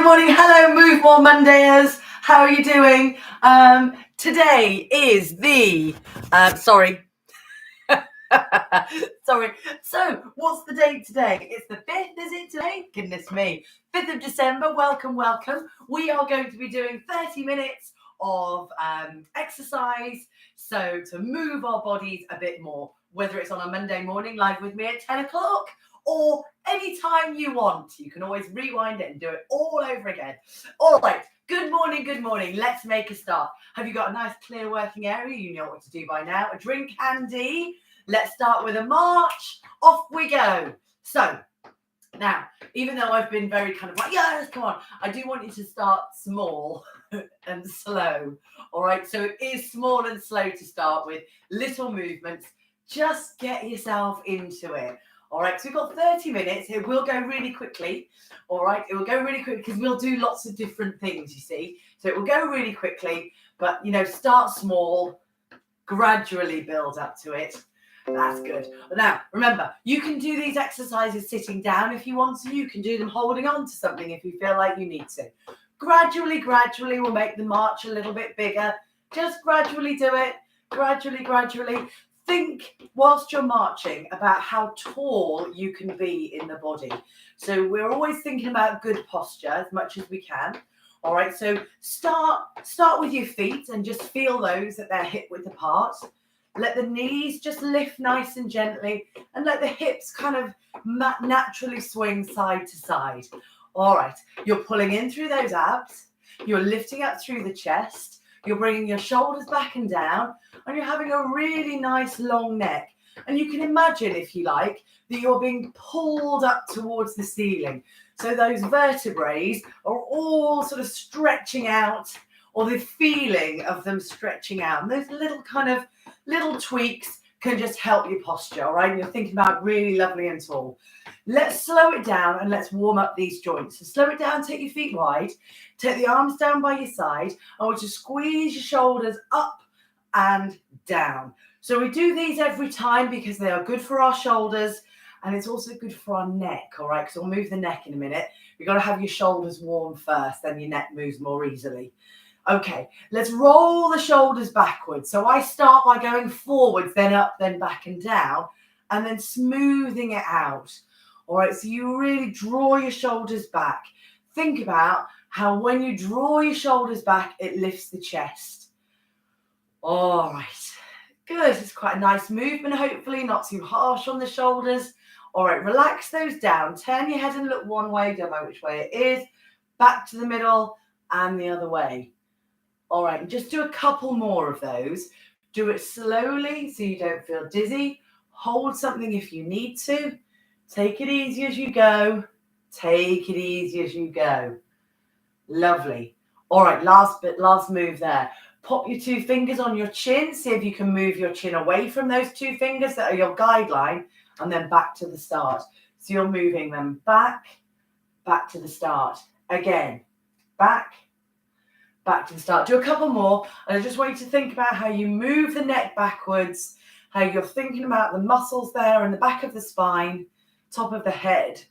morning. Hello, Move More Mondayers. How are you doing? Today is the, sorry. Sorry. So, what's the date today? It's the 5th, is it today? Goodness me. 5th of December. Welcome, welcome. We are going to be doing 30 minutes of exercise. So, to move our bodies a bit more, whether it's on a Monday morning live with me at 10 o'clock or anytime you want. You can always rewind it and do it all over again. All right. Good morning, good morning. Let's make a start. Have you got a nice clear working area? You know what to do by now. A drink handy. Let's start with a march. Off we go. So now, even though I've been very kind of like, yes, come on, I do want you to start small and slow. All right. So it is small and slow to start with, little movements. Just get yourself into it. All right, so we've got 30 minutes. It will go really quickly. All right, it will go really quick because we'll do lots of different things, you see. So it will go really quickly, but, start small, gradually build up to it. That's good. Now, remember, you can do these exercises sitting down if you want to. You can do them holding on to something if you feel like you need to. Gradually, we'll make the march a little bit bigger. Just gradually do it. Gradually. Think whilst you're marching about how tall you can be in the body. So we're always thinking about good posture as much as we can. All right, so start with your feet and just feel those at their hip width apart. Let the knees just lift nice and gently and let the hips kind of naturally swing side to side. All right, you're pulling in through those abs. You're lifting up through the chest. You're bringing your shoulders back and down, and you're having a really nice long neck. And you can imagine, if you like, that you're being pulled up towards the ceiling. So those vertebrae are all sort of stretching out, or the feeling of them stretching out. And those little tweaks can just help your posture, all right? And you're thinking about really lovely and tall. Let's slow it down and let's warm up these joints. So slow it down, take your feet wide, take the arms down by your side. I want you to squeeze your shoulders up and down. So we do these every time because they are good for our shoulders and it's also good for our neck, all right? Because we'll move the neck in a minute. You've got to have your shoulders warm first, then your neck moves more easily. Okay, let's roll the shoulders backwards. So I start by going forwards, then up, then back and down, and then smoothing it out. All right, so you really draw your shoulders back. Think about how when you draw your shoulders back, it lifts the chest. All right, good. It's quite a nice movement, hopefully, not too harsh on the shoulders. All right, relax those down. Turn your head and look one way, don't know which way it is. Back to the middle and the other way. All right, just do a couple more of those. Do it slowly so you don't feel dizzy. Hold something if you need to. Take it easy as you go. Take it easy as you go. Lovely. All right, last move there. Pop your two fingers on your chin. See if you can move your chin away from those two fingers that are your guideline and then back to the start. So you're moving them back to the start. Again, back to the start. Do a couple more. And I just want you to think about how you move the neck backwards, how you're thinking about the muscles there in the back of the spine, top of the head,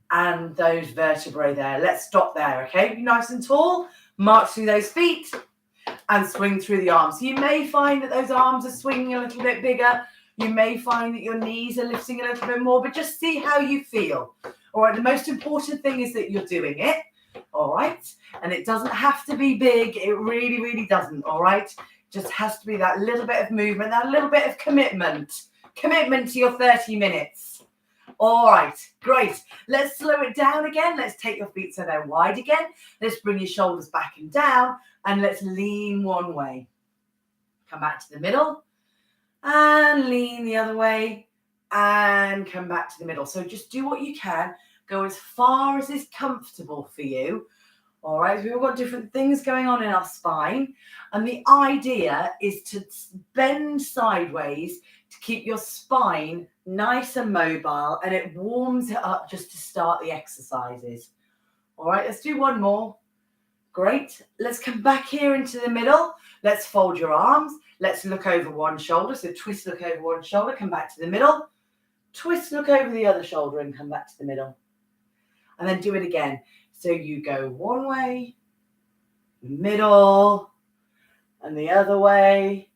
and those vertebrae there. Let's stop there, okay? Be nice and tall. March through those feet and swing through the arms. You may find that those arms are swinging a little bit bigger. You may find that your knees are lifting a little bit more, but just see how you feel. All right, the most important thing is that you're doing it. All right, and it doesn't have to be big. It really doesn't. All right, it just has to be that little bit of movement, that little bit of commitment to your 30 minutes. All right, great. Let's slow it down again. Let's take your feet so they're wide again. Let's bring your shoulders back and down, and let's lean one way. Come back to the middle and lean the other way and come back to the middle. So just do what you can. Go as far as is comfortable for you. All right, we've all got different things going on in our spine. And the idea is to bend sideways to keep your spine nice and mobile, and it warms it up just to start the exercises. All right, let's do one more. Great. Let's come back here into the middle. Let's fold your arms. Let's look over one shoulder. So twist, look over one shoulder, come back to the middle. Twist, look over the other shoulder and come back to the middle. And then do it again. So you go one way, middle, and the other way,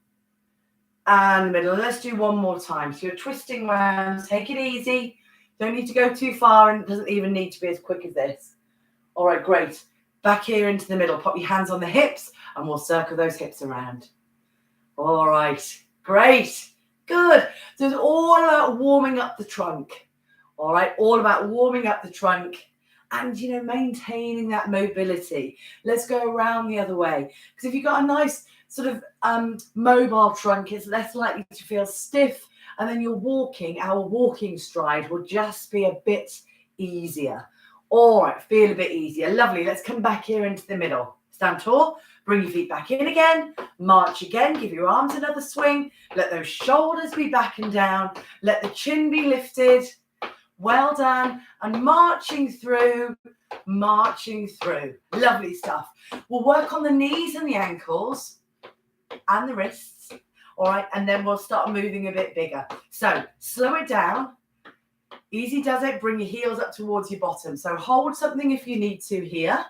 and middle. Let's do one more time. So you're twisting round. Take it easy. Don't need to go too far, and it doesn't even need to be as quick as this. All right, great. Back here into the middle. Pop your hands on the hips, and we'll circle those hips around. All right, great. Good. So it's all about warming up the trunk. All right, all about warming up the trunk and, maintaining that mobility. Let's go around the other way. Because if you've got a nice sort of mobile trunk, it's less likely to feel stiff. And then our walking stride will just be a bit easier. All right, feel a bit easier. Lovely. Let's come back here into the middle. Stand tall. Bring your feet back in again. March again. Give your arms another swing. Let those shoulders be back and down. Let the chin be lifted. Well done. And marching through. Lovely stuff. We'll work on the knees and the ankles and the wrists. All right. And then we'll start moving a bit bigger. So slow it down. Easy does it. Bring your heels up towards your bottom. So hold something if you need to here.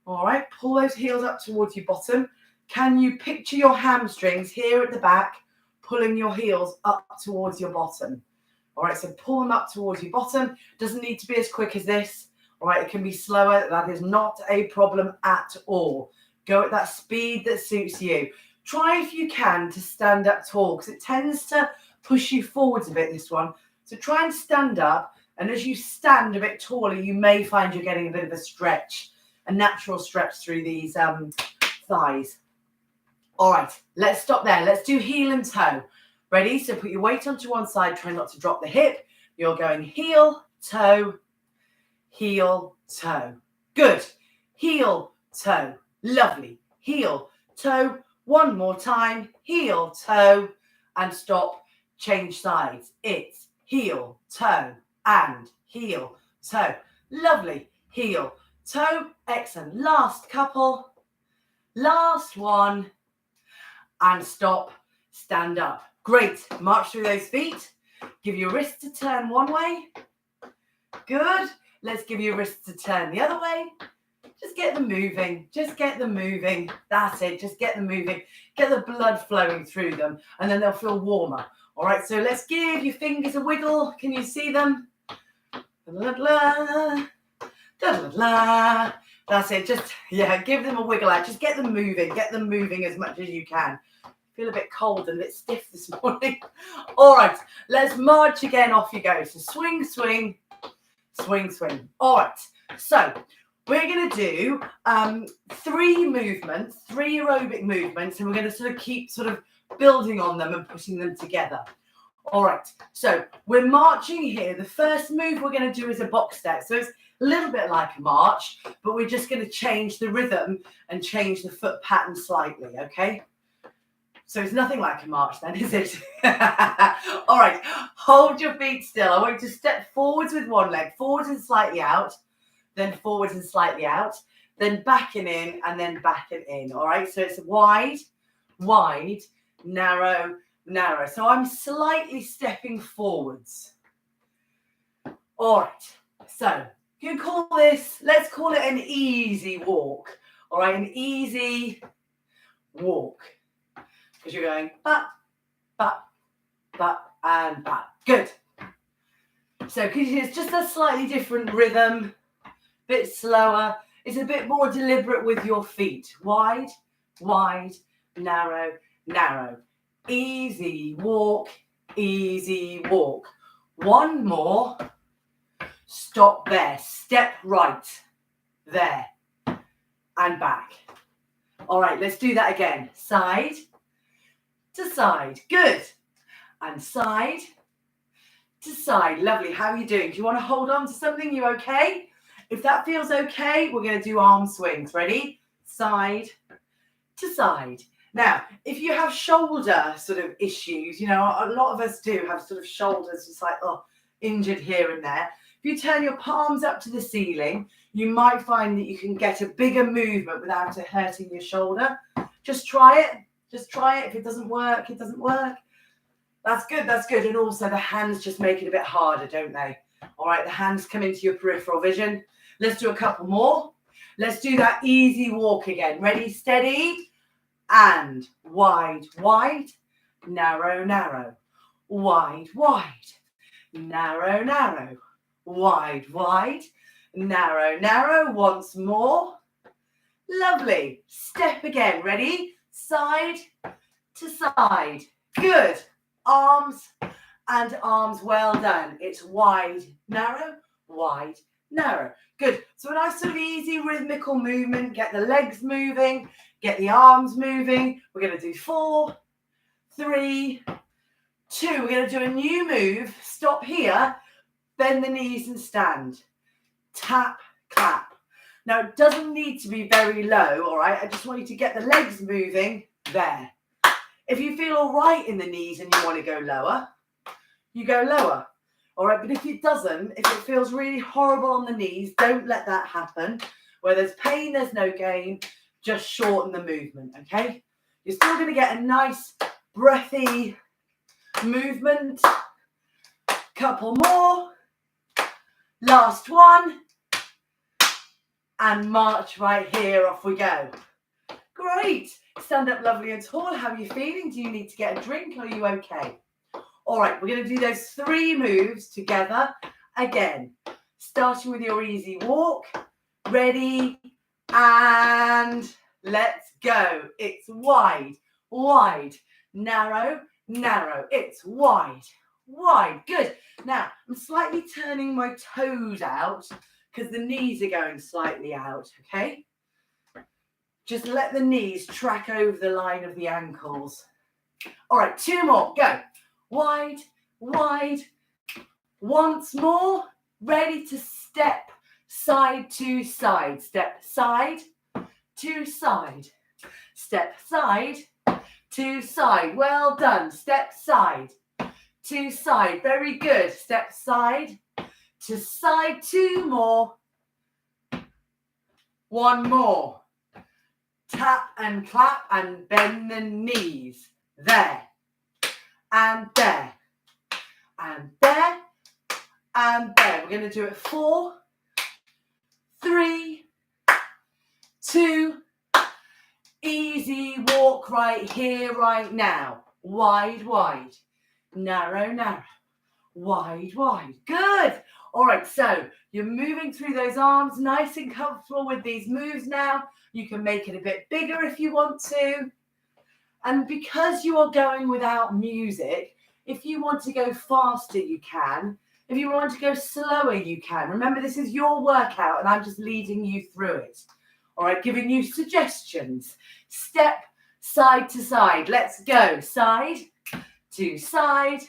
All right, pull those heels up towards your bottom. Can you picture your hamstrings here at the back, pulling your heels up towards your bottom? All right, so pull them up towards your bottom. Doesn't need to be as quick as this. All right, it can be slower. That is not a problem at all. Go at that speed that suits you. Try if you can to stand up tall because it tends to push you forwards a bit, this one. So try and stand up. And as you stand a bit taller, you may find you're getting a bit of a stretch. A natural stretch through these thighs. All right, let's stop there. Let's do heel and toe. Ready? So put your weight onto one side. Try not to drop the hip. You're going heel, toe, heel, toe. Good. Heel, toe. Lovely. Heel, toe. One more time. Heel, toe. And stop. Change sides. It's heel, toe, and heel, toe. Lovely. Heel, toe. Excellent. Last couple. Last one. And stop. Stand up. Great. March through those feet. Give your wrists a turn one way. Good. Let's give your wrists a turn the other way. Just get them moving. Just get them moving. That's it. Just get them moving. Get the blood flowing through them. And then they'll feel warmer. All right. So let's give your fingers a wiggle. Can you see them? Da-da-da-da. Da-da-da-da. That's it. Just, give them a wiggle out. Just get them moving. Get them moving as much as you can. Feel a bit cold and a bit stiff this morning. All right. Let's march again. Off you go. So swing, swing, swing, swing. All right. So we're going to do 3 movements, 3 aerobic movements, and we're going to sort of keep sort of building on them and putting them together. All right. So we're marching here. The first move we're going to do is a box step. So it's a little bit like a march, but we're just going to change the rhythm and change the foot pattern slightly, okay? So it's nothing like a march then, is it? All right, hold your feet still. I want you to step forwards with one leg, forwards and slightly out, then forwards and slightly out, then back and in, and then back and in, all right? So it's wide, wide, narrow, narrow. So I'm slightly stepping forwards. All right, so you can call this, let's call it an easy walk. All right, an easy walk. Because you're going up, and back. Good. So because it's just a slightly different rhythm, a bit slower. It's a bit more deliberate with your feet. Wide, wide, narrow, narrow. Easy walk, easy walk. One more. Stop there. Step right. There. And back. All right, let's do that again. Side to side. Good. And side to side. Lovely. How are you doing? Do you want to hold on to something? You okay? If that feels okay, we're going to do arm swings. Ready? Side to side. Now, if you have shoulder sort of issues, a lot of us do have sort of shoulders just like, injured here and there. If you turn your palms up to the ceiling, you might find that you can get a bigger movement without it hurting your shoulder. Just try it. Just try it. If it doesn't work, it doesn't work. That's good. That's good. And also the hands just make it a bit harder, don't they? All right. The hands come into your peripheral vision. Let's do a couple more. Let's do that easy walk again. Ready, steady, and wide, wide, narrow, narrow, wide, wide, narrow, narrow, wide, wide, narrow, narrow. Once more. Lovely. Step again. Ready? Side to side. Good. Arms and arms. Well done. It's wide, narrow, wide, narrow. Good. So a nice sort of easy rhythmical movement. Get the legs moving. Get the arms moving. We're going to do 4, 3, 2. We're going to do a new move. Stop here. Bend the knees and stand. Tap, clap. Now, it doesn't need to be very low, all right? I just want you to get the legs moving there. If you feel all right in the knees and you want to go lower, you go lower, all right? But if it doesn't, if it feels really horrible on the knees, don't let that happen. Where there's pain, there's no gain. Just shorten the movement, okay? You're still going to get a nice, breathy movement. Couple more. Last one. And march right here, off we go. Great. Stand up lovely and tall. How are you feeling? Do you need to get a drink? Are you okay? All right, we're going to do those 3 moves together again. Starting with your easy walk. Ready, and let's go. It's wide, wide, narrow, narrow. It's wide, wide. Good. Now, I'm slightly turning my toes out because the knees are going slightly out, okay? Just let the knees track over the line of the ankles. All right, 2 more, go. Wide, wide. Once more, ready to step side to side. Step side to side. Step side to side. Well done. Step side to side. Very good. Step side to side. 2 more. 1 more. Tap and clap and bend the knees. There. And there. And there. And there. We're going to do it 4, 3, 2. Easy walk right here, right now. Wide, wide. Narrow, narrow. Wide, wide. Good. All right, so you're moving through those arms, nice and comfortable with these moves now. You can make it a bit bigger if you want to. And because you are going without music, if you want to go faster, you can. If you want to go slower, you can. Remember, this is your workout and I'm just leading you through it. All right, giving you suggestions. Step side to side. Let's go. Side to side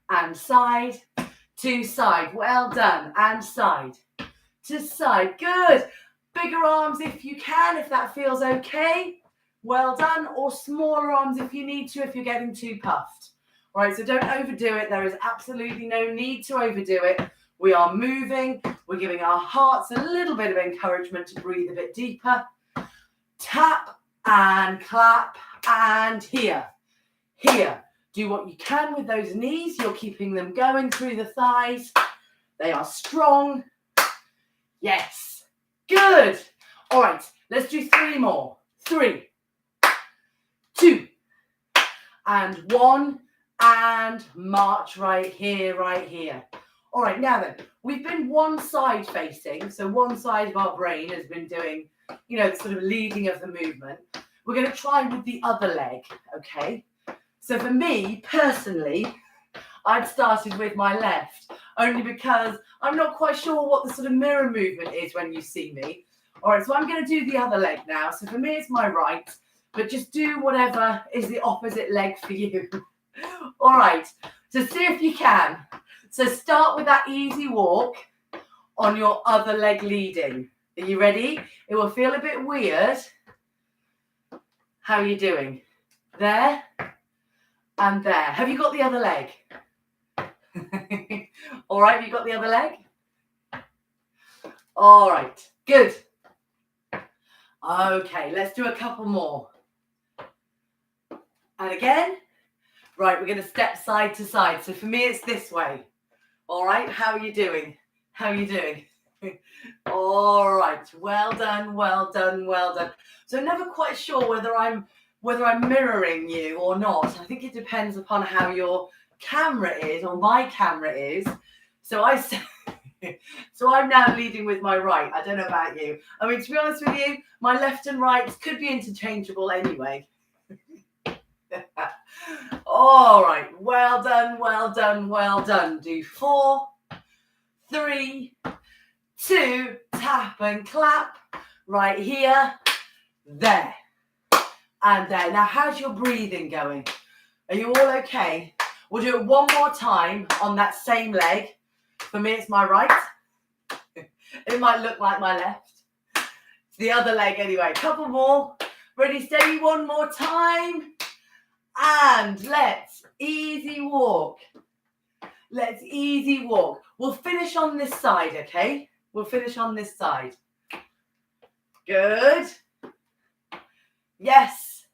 and side to side. Well done. And side to side. Good. Bigger arms if you can, if that feels okay. Well done. Or smaller arms if you need to, if you're getting too puffed. All right, so don't overdo it. There is absolutely no need to overdo it. We are moving. We're giving our hearts a little bit of encouragement to breathe a bit deeper. Tap and clap and here. Here. Do what you can with those knees. You're keeping them going through the thighs. They are strong. Yes. Good. All right, let's do 3 more. 3, 2, and 1, and march right here, right here. All right, now then, we've been one side facing, so one side of our brain has been doing, you know, the sort of leading of the movement. We're going to try with the other leg, okay? So for me, personally, I've started with my left, only because I'm not quite sure what the sort of mirror movement is when you see me. All right, so I'm going to do the other leg now. So for me, it's my right, but just do whatever is the opposite leg for you. All right, so see if you can. So start with that easy walk on your other leg leading. Are you ready? It will feel a bit weird. How are you doing? There and there. Have you got the other leg? All right, have you got the other leg? All right, good. Okay, let's do a couple more. And again. Right, we're going to step side to side. So for me, it's this way. All right, how are you doing? How are you doing? All right, well done, well done, well done. So I'm never quite sure whether I'm mirroring you or not. I think it depends upon how your camera is or my camera is. So so I'm now leading with my right. I don't know about you. I mean, to be honest with you, my left and right could be interchangeable anyway. All right, well done, well done, well done. Do 4, 3, 2, tap and clap. Right here, there, and there. Now, how's your breathing going? Are you all okay? We'll do it one more time on that same leg. For me, it's my right. It might look like my left. It's the other leg anyway. Couple more. Ready, steady, one more time. And let's easy walk. Let's easy walk. We'll finish on this side, okay? We'll finish on this side. Good. Yes.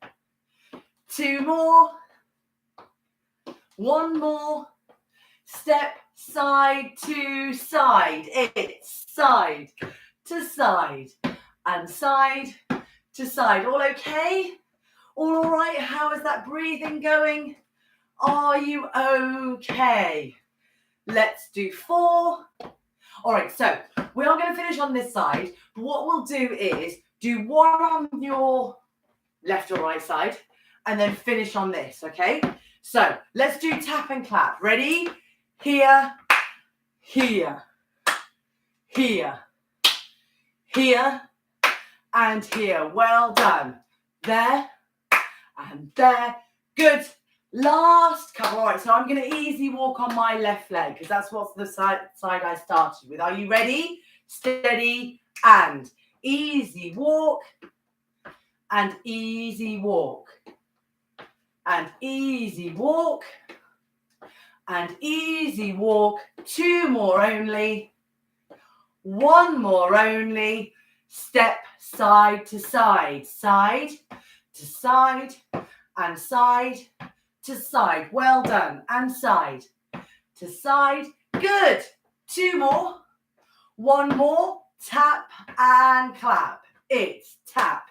2 more. 1 more. Step side to side. It's side to side and side to side. All okay? All right? How is that breathing going? Are you okay? Let's do 4. All right, so we are going to finish on this side. But what we'll do is do 1 on your left or right side and then finish on this, okay? So let's do tap and clap. Ready? Here, here, here, here, and here. Well done. There and there. Good. Last couple. All right, so I'm going to easy walk on my left leg because that's what's the side I started with. Are you ready? Steady and easy walk and easy walk and easy walk and easy walk. 2 more only. 1 more only. Step side to side, side to side and side to side. Well done. And side to side. Good. 2 more. 1 more. Tap and clap. It's tap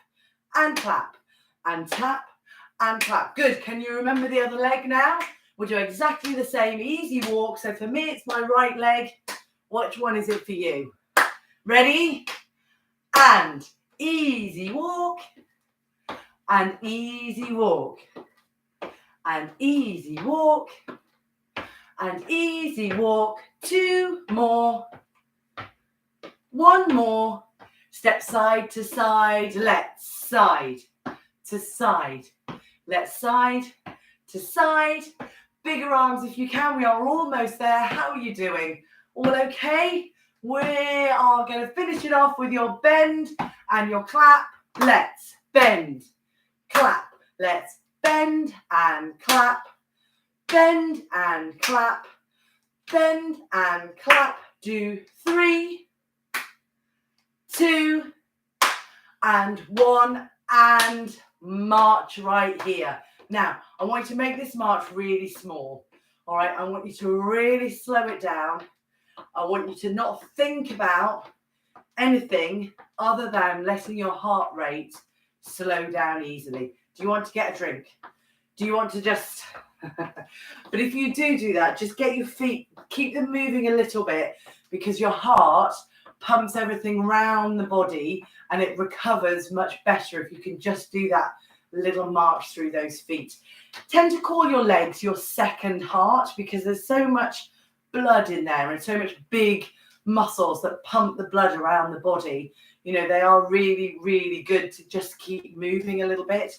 and clap and tap and clap. Good. Can you remember the other leg now? We'll do exactly the same easy walk. So for me, it's my right leg. Which one is it for you? Ready? And easy walk. And easy walk. And easy walk. And easy walk. 2 more. 1 more. Step side to side. Let's side to side. Let's side to side. Bigger arms if you can. We are almost there. How are you doing? All okay? We are going to finish it off with your bend and your clap. Let's bend, clap. Let's bend and clap. Bend and clap. Bend and clap. Do 3, 2, and 1, and march right here. Now, I want you to make this march really small. All right, I want you to really slow it down. I want you to not think about anything other than letting your heart rate slow down easily. Do you want to get a drink? Do you want to just... But if you do that, just get your feet, keep them moving a little bit because your heart pumps everything round the body and it recovers much better if you can just do that little march through those feet. Tend to call your legs your second heart because there's so much blood in there and so much big muscles that pump the blood around the body. You know, they are really, really good to just keep moving a little bit.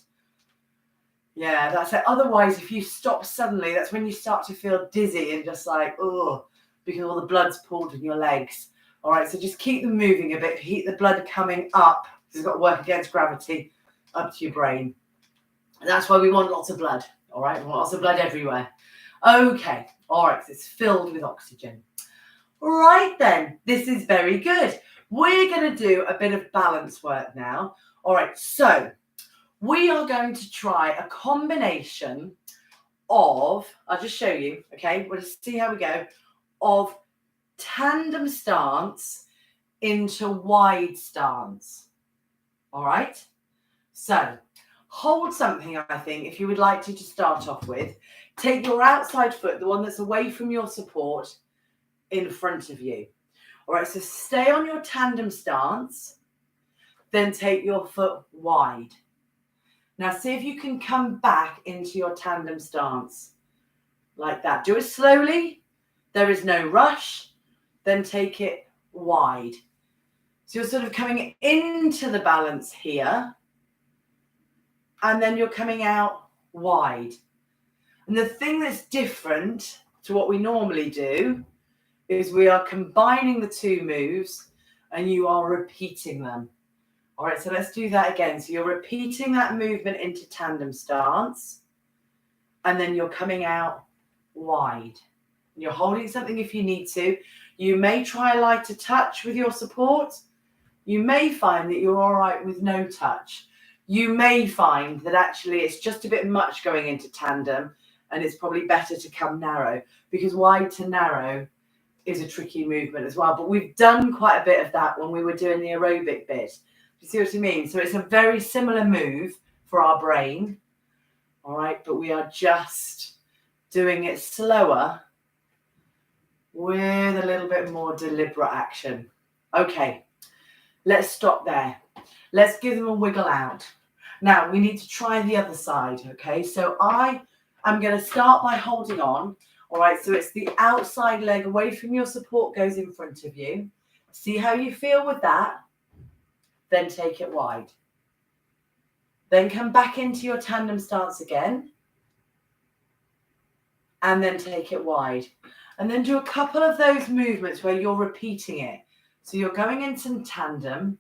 Yeah, that's it. Otherwise, if you stop suddenly, that's when you start to feel dizzy and just like, oh, because all the blood's pulled in your legs. All right, so just keep them moving a bit. Keep the blood coming up. It's got to work against gravity up to your brain. And that's why we want lots of blood. All right, we want lots of blood everywhere. Okay, all right, so it's filled with oxygen. Right then, this is very good. We're going to do a bit of balance work now. All right, so we are going to try a combination of, I'll just show you, okay, we'll just see how we go, of tandem stance into wide stance. All right? So hold something, I think, if you would like to start off with. Take your outside foot, the one that's away from your support, in front of you. All right, so stay on your tandem stance, then take your foot wide. Now see if you can come back into your tandem stance like that. Do it slowly. There is no rush. Then take it wide. So you're sort of coming into the balance here, and then you're coming out wide. And the thing that's different to what we normally do is we are combining the two moves and you are repeating them. All right, so let's do that again. So you're repeating that movement into tandem stance, and then you're coming out wide. You're holding something if you need to. You may try a lighter touch with your support. You may find that you're all right with no touch. You may find that actually it's just a bit much going into tandem and it's probably better to come narrow, because wide to narrow is a tricky movement as well. But we've done quite a bit of that when we were doing the aerobic bit. Do you see what I mean? So it's a very similar move for our brain. All right, but we are just doing it slower with a little bit more deliberate action. Okay, let's stop there. Let's give them a wiggle out. Now we need to try the other side. Okay, so I am going to start by holding on. All right, so it's the outside leg away from your support goes in front of you. See how you feel with that? Then take it wide. Then come back into your tandem stance again. And then take it wide. And then do a couple of those movements where you're repeating it. So you're going into tandem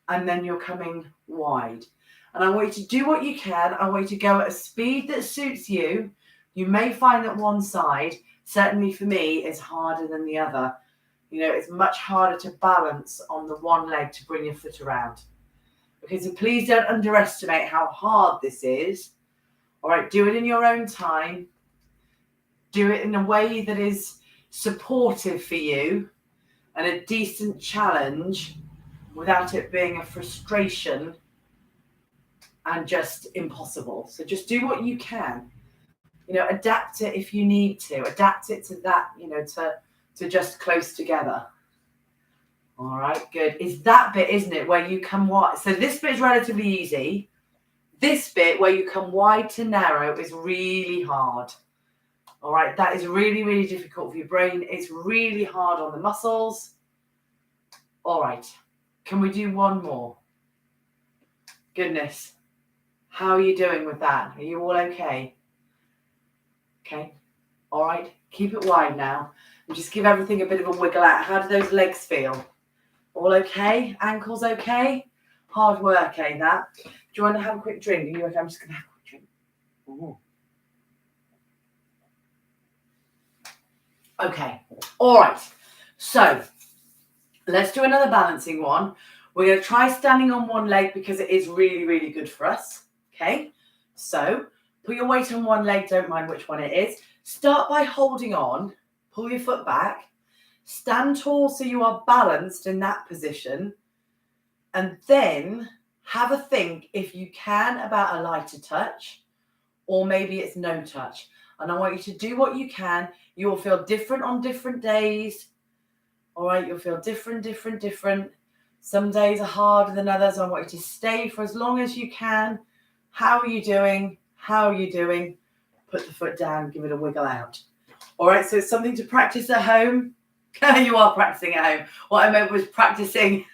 and then you're coming wide. And I want you to do what you can. I want you to go at a speed that suits you. You may find that one side, certainly for me, is harder than the other. You know, it's much harder to balance on the one leg to bring your foot around. Okay, so please don't underestimate how hard this is. All right, do it in your own time. Do it in a way that is supportive for you and a decent challenge without it being a frustration and just impossible. So just do what you can. You know, adapt it if you need to. Adapt it to that, you know, to just close together. All right, good. It's that bit, isn't it, where you come wide. So this bit is relatively easy. This bit where you come wide to narrow is really hard. All right, that is really, really difficult for your brain. It's really hard on the muscles. All right, can we do one more? Goodness, how are you doing with that? Are you all okay? Okay, all right, keep it wide now. And just give everything a bit of a wiggle out. How do those legs feel? All okay? Ankles okay? Hard work, eh, that? Do you want to have a quick drink? Are you okay? I'm just going to have a quick drink. Ooh. Okay, all right. So let's do another balancing one. We're going to try standing on one leg because it is really, really good for us. Okay, so put your weight on one leg, don't mind which one it is. Start by holding on, pull your foot back, stand tall so you are balanced in that position, and then have a think, if you can, about a lighter touch, or maybe it's no touch. And I want you to do what you can. You will feel different on different days. All right, you'll feel different. Some days are harder than others. I want you to stay for as long as you can. How are you doing? Put the foot down, give it a wiggle out. All right, so it's something to practice at home. You are practicing at home. What I meant was practicing,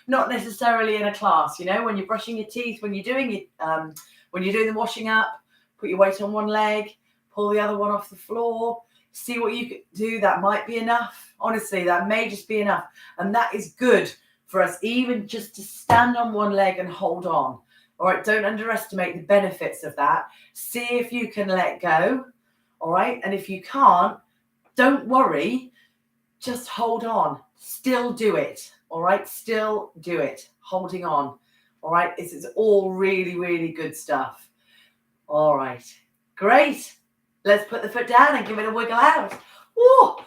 not necessarily in a class. You know, when you're brushing your teeth, when you're doing the washing up, put your weight on one leg, pull the other one off the floor. See what you can do. That might be enough. Honestly, that may just be enough. And that is good for us, even just to stand on one leg and hold on. All right, don't underestimate the benefits of that. See if you can let go. All right, and if you can't, don't worry. Just hold on. Still do it. All right, still do it. Holding on. All right, this is all really, really good stuff. All right, great. Let's put the foot down and give it a wiggle out. Whoa,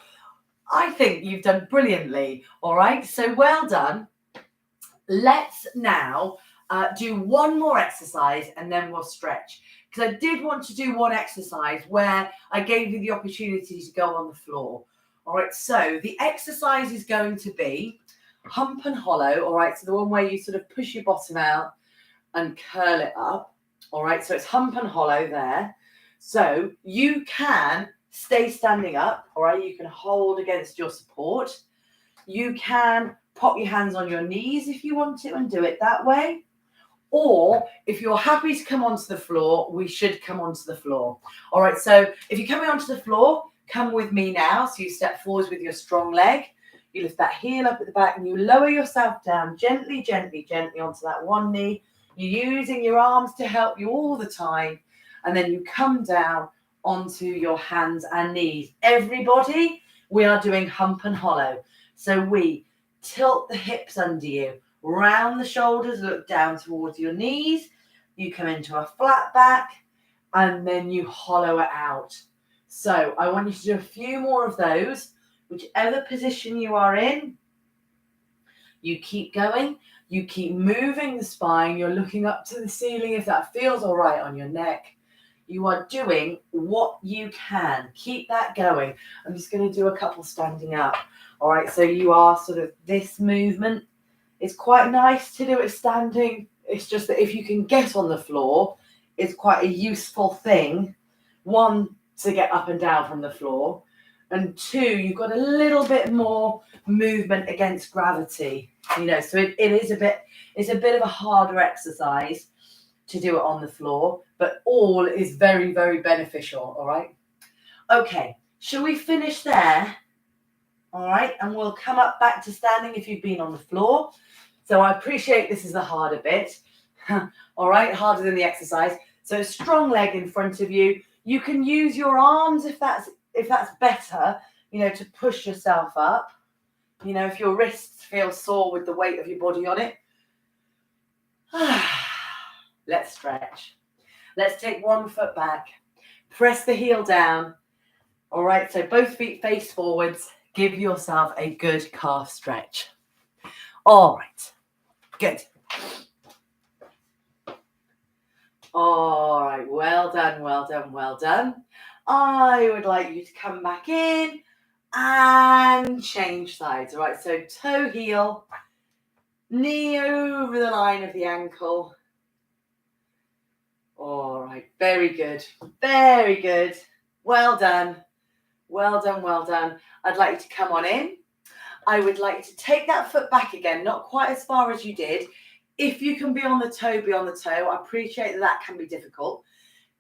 I think you've done brilliantly. All right, so well done. Let's now do one more exercise and then we'll stretch. Because I did want to do one exercise where I gave you the opportunity to go on the floor. All right, so the exercise is going to be hump and hollow. All right, so the one where you sort of push your bottom out and curl it up. All right, so it's hump and hollow there. So you can stay standing up. All right, you can hold against your support. You can pop your hands on your knees if you want to and do it that way. Or if you're happy to come onto the floor, we should come onto the floor. All right, so if you're coming onto the floor, come with me now. So you step forwards with your strong leg. You lift that heel up at the back and you lower yourself down gently, gently, gently onto that one knee. You're using your arms to help you all the time. And then you come down onto your hands and knees. Everybody, we are doing hump and hollow. So we tilt the hips under you, round the shoulders, look down towards your knees. You come into a flat back and then you hollow it out. So I want you to do a few more of those. Whichever position you are in, you keep going. You keep moving the spine. You're looking up to the ceiling if that feels all right on your neck. You are doing what you can. Keep that going. I'm just going to do a couple standing up. All right, so you are sort of this movement. It's quite nice to do it standing. It's just that if you can get on the floor, it's quite a useful thing. One, to get up and down from the floor. And two, you've got a little bit more movement against gravity. You know, so it's a bit of a harder exercise to do it on the floor, but all is very, very beneficial. All right. Okay, shall we finish there? All right, and we'll come up back to standing if you've been on the floor. So I appreciate this is the harder bit. All right, harder than the exercise. So strong leg in front of you. You can use your arms if that's better, you know, to push yourself up. You know, if your wrists feel sore with the weight of your body on it. Let's stretch. Let's take one foot back. Press the heel down. All right, so both feet face forwards. Give yourself a good calf stretch. All right, good. All right, well done, well done, well done. I would like you to come back in and change sides. All right, so toe heel, knee over the line of the ankle. All right, very good, very good. Well done, well done, well done. I'd like you to come on in. I would like you to take that foot back again, not quite as far as you did. If you can be on the toe, be on the toe. I appreciate that can be difficult.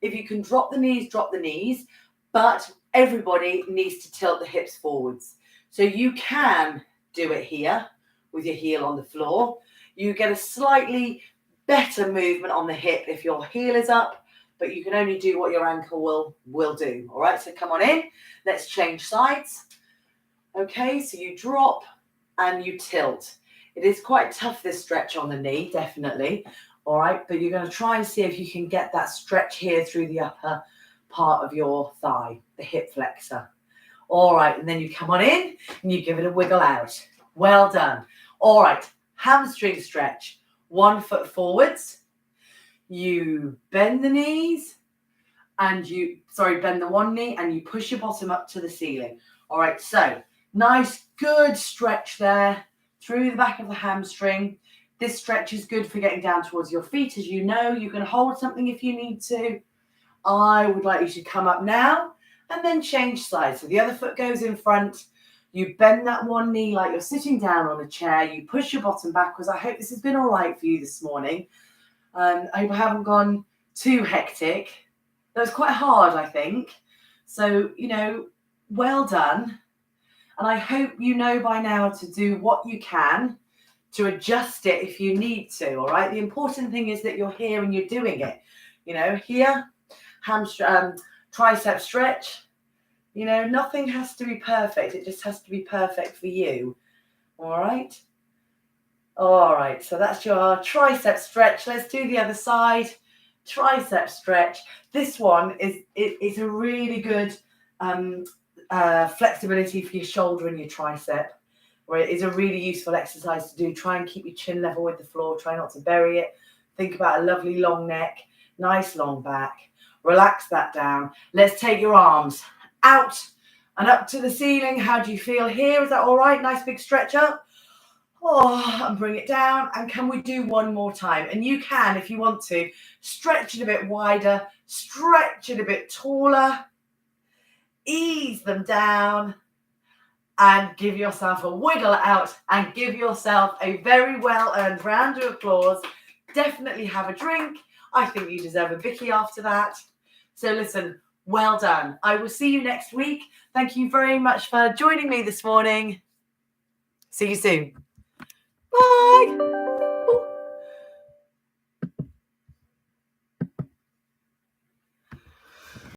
If you can drop the knees, drop the knees. But everybody needs to tilt the hips forwards. So you can do it here with your heel on the floor. You get a slightly better movement on the hip if your heel is up, but you can only do what your ankle will do. All right, so come on in. Let's change sides. Okay, so you drop and you tilt. It is quite tough, this stretch on the knee, definitely. All right, but you're going to try and see if you can get that stretch here through the upper part of your thigh, the hip flexor. All right, and then you come on in and you give it a wiggle out. Well done. All right, hamstring stretch. 1 foot forwards. You bend the knees and bend the one knee and you push your bottom up to the ceiling. All right, so nice, good stretch there through the back of the hamstring. This stretch is good for getting down towards your feet. As you know, you can hold something if you need to. I would like you to come up now and then change sides. So the other foot goes in front. You bend that one knee like you're sitting down on a chair. You push your bottom backwards. I hope this has been all right for you this morning. I hope I haven't gone too hectic. That was quite hard, I think. So, you know, well done. And I hope you know by now to do what you can to adjust it if you need to, all right? The important thing is that you're here and you're doing it. You know, here, tricep stretch. You know, nothing has to be perfect. It just has to be perfect for you, all right? All right, so that's your tricep stretch. Let's do the other side. Tricep stretch. This one is a really good flexibility for your shoulder and your tricep, where it is a really useful exercise to do. Try and keep your chin level with the floor. Try not to bury it. Think about a lovely long neck, nice long back. Relax that down. Let's take your arms out and up to the ceiling. How do you feel here? Is that all right? Nice big stretch up. Oh, and bring it down. And can we do one more time? And you can, if you want to, stretch it a bit wider, stretch it a bit taller, ease them down, and give yourself a wiggle out and give yourself a very well-earned round of applause. Definitely have a drink. I think you deserve a bicky after that. So listen, well done. I will see you next week. Thank you very much for joining me this morning. See you soon. Bye.